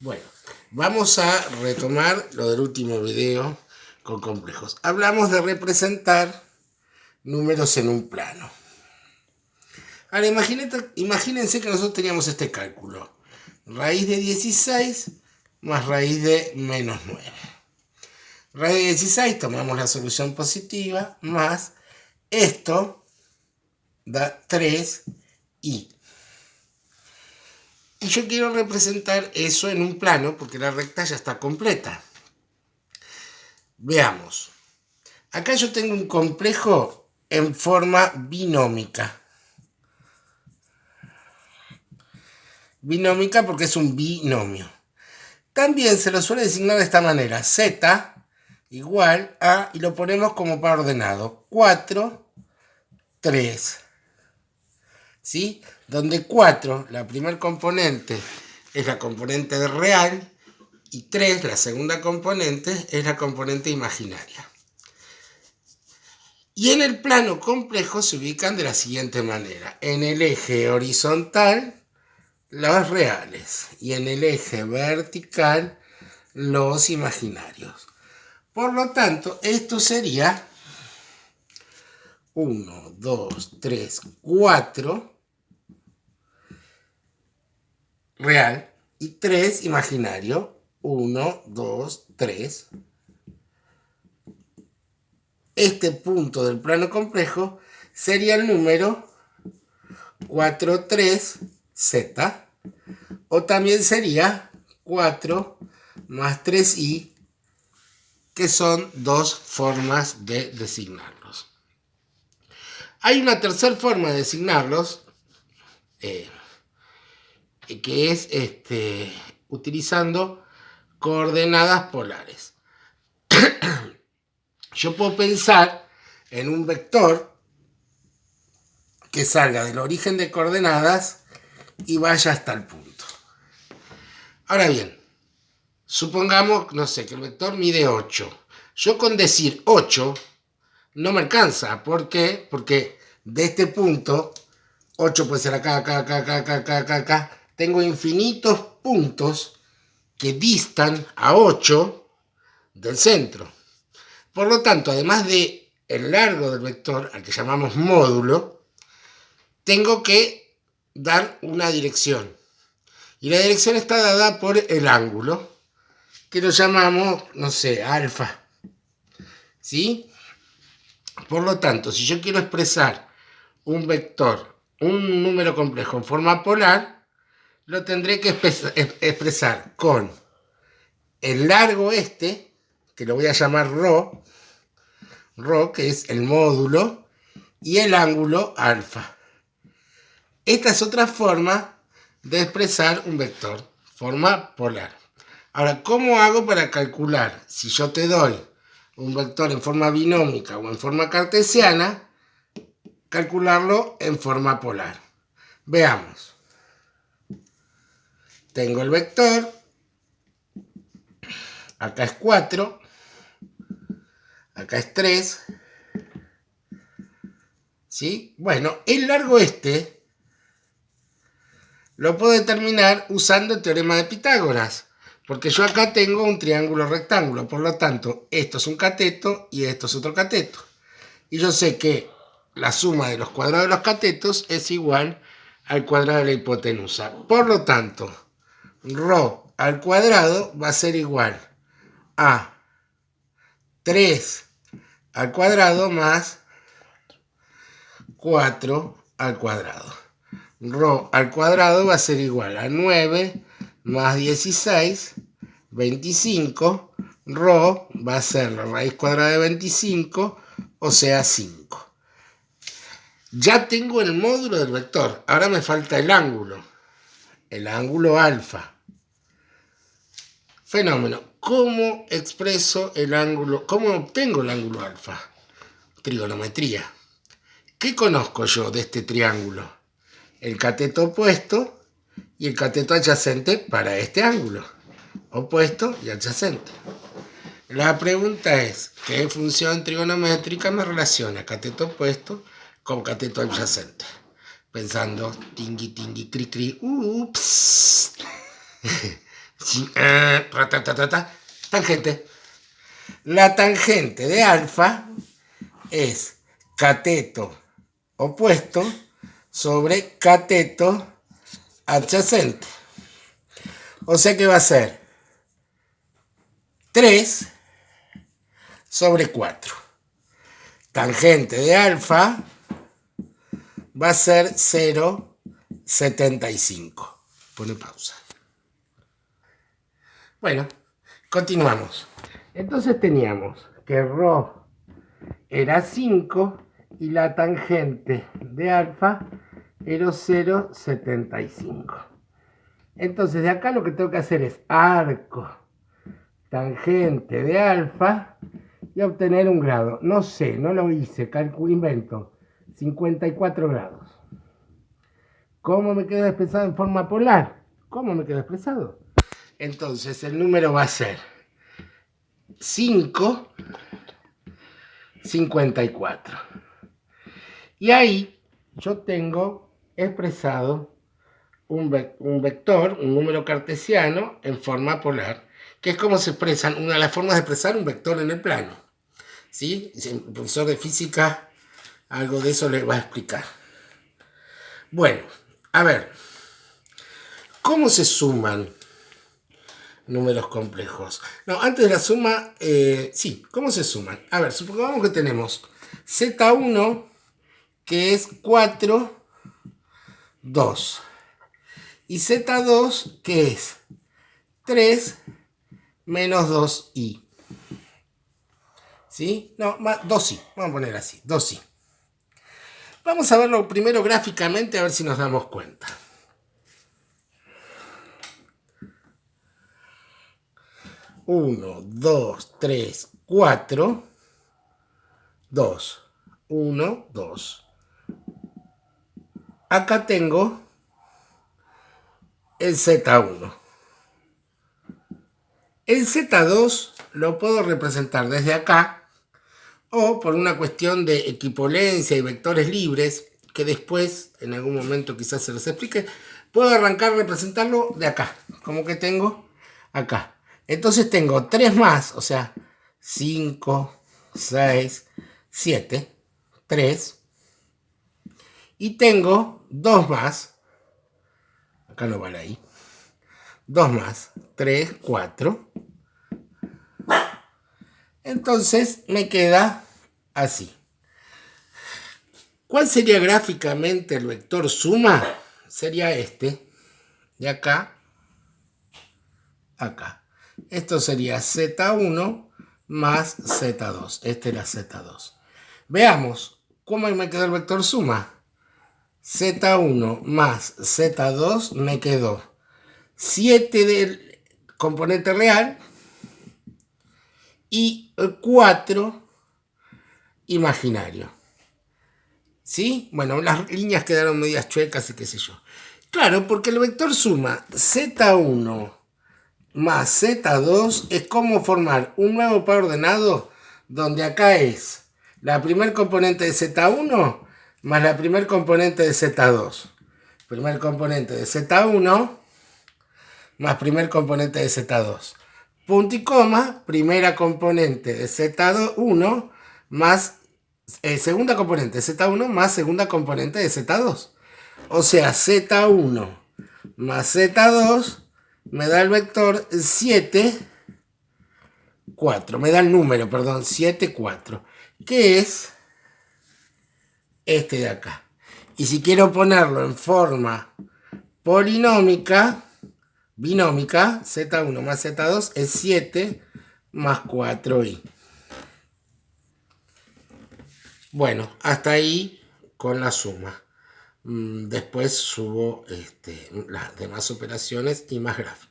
Bueno, vamos a retomar lo del último video con complejos. Hablamos de representar números en un plano. Ahora imagínense que nosotros teníamos este cálculo. Raíz de 16 más raíz de menos 9. Raíz de 16, tomamos la solución positiva, más esto da 3i. Y yo quiero representar eso en un plano porque la recta ya está completa. Veamos. Acá yo tengo un complejo en forma binómica. Binómica porque es un binomio. También se lo suele designar de esta manera. Z igual a, y lo ponemos como par ordenado. 4, 3. ¿Sí? Donde 4, la primer componente, es la componente real. Y 3, la segunda componente, es la componente imaginaria. Y en el plano complejo se ubican de la siguiente manera. En el eje horizontal, los reales. Y en el eje vertical, los imaginarios. Por lo tanto, esto sería 1, 2, 3, 4 real y 3 imaginario. 1, 2, 3. Este punto del plano complejo sería el número 4, 3, Z. O también sería 4 más 3i, que son dos formas de designarlos. Hay una tercera forma de designarlos, que es utilizando coordenadas polares. Yo puedo pensar en un vector que salga del origen de coordenadas y vaya hasta el punto. Ahora bien, supongamos, no sé, que el vector mide 8. Yo con decir 8 no me alcanza. ¿Por qué? Porque de este punto, 8 puede ser acá, acá, acá, acá, acá, acá, acá, acá. Tengo infinitos puntos que distan a 8 del centro. Por lo tanto, además de el largo del vector, al que llamamos módulo, tengo que dar una dirección. Y la dirección está dada por el ángulo, que lo llamamos, no sé, alfa. ¿Sí? Por lo tanto, si yo quiero expresar un vector, un número complejo en forma polar, lo tendré que expresar con el largo que lo voy a llamar ρ, que es el módulo, y el ángulo alfa. Esta es otra forma de expresar un vector, forma polar. Ahora, ¿cómo hago para calcular si yo te doy un vector en forma binómica o en forma cartesiana, calcularlo en forma polar? Veamos. Tengo el vector, acá es 4, acá es 3, ¿sí? Bueno, el largo lo puedo determinar usando el teorema de Pitágoras, porque yo acá tengo un triángulo rectángulo, por lo tanto, esto es un cateto y esto es otro cateto. Y yo sé que la suma de los cuadrados de los catetos es igual al cuadrado de la hipotenusa. Por lo tanto, ρ al cuadrado va a ser igual a 3 al cuadrado más 4 al cuadrado. Ρ al cuadrado va a ser igual a 9 más 16, 25. Ρ va a ser la raíz cuadrada de 25, o sea 5. Ya tengo el módulo del vector. Ahora me falta el ángulo alfa. Fenómeno. ¿Cómo expreso el ángulo? ¿Cómo obtengo el ángulo alfa? Trigonometría. ¿Qué conozco yo de este triángulo? El cateto opuesto y el cateto adyacente para este ángulo. Opuesto y adyacente. La pregunta es, ¿qué función trigonométrica me relaciona cateto opuesto con cateto adyacente? Pensando, tingui, tingui, cri, cri, ups. Tangente. La tangente de alfa es cateto opuesto sobre cateto adyacente. O sea que va a ser 3 sobre 4. Tangente de alfa va a ser 0,75. Pone pausa. Bueno, continuamos. Entonces teníamos que ρ era 5 y la tangente de alfa era 0,75. Entonces de acá lo que tengo que hacer es arco tangente de alfa y obtener un grado. No sé, no lo hice, invento. 54 grados. ¿Cómo me quedo expresado en forma polar? ¿Cómo me quedo expresado? Entonces el número va a ser 5,54. Y ahí yo tengo expresado un vector, un número cartesiano en forma polar, que es como se expresan, una de las formas de expresar un vector en el plano. ¿Sí? El profesor de física algo de eso les va a explicar. Bueno, a ver, ¿cómo se suman números complejos? No, antes de la suma, sí, ¿cómo se suman? A ver, supongamos que tenemos Z1, que es 4, 2. Y Z2, que es 3 menos 2i. ¿Sí? No, 2i. Vamos a poner así, 2i. Vamos a verlo primero gráficamente a ver si nos damos cuenta. 1, 2, 3, 4, 2, 1, 2. Acá tengo el Z1. El Z2 lo puedo representar desde acá o por una cuestión de equipolencia y vectores libres, que después, en algún momento quizás se los explique, puedo arrancar a representarlo de acá, como que tengo acá. Entonces tengo 3 más, o sea, 5, 6, 7, 3. Y tengo 2 más, acá no vale ahí, 2 más, 3, 4. Entonces me queda así. ¿Cuál sería gráficamente el vector suma? Sería este, de acá, acá. Esto sería Z1 más Z2. Este era Z2. Veamos, ¿cómo me quedó el vector suma? Z1 más Z2 me quedó 7 del componente real y 4 imaginario. ¿Sí? Bueno, las líneas quedaron medias chuecas y qué sé yo. Claro, porque el vector suma Z1 más Z2 es como formar un nuevo par ordenado donde acá es la primer componente de Z1 más la primer componente de Z2. Primer componente de Z1 más primer componente de Z2. Punto y coma, primera componente de Z1 más segunda componente de Z1 más segunda componente de Z2. O sea, Z1 más Z2 me da el vector 7, 4. Me da el número, perdón, 7, 4. Que es este de acá. Y si quiero ponerlo en forma polinómica, binómica, Z1 más Z2 es 7 más 4i. Bueno, hasta ahí con la suma. Después subo las demás operaciones y más gráficos.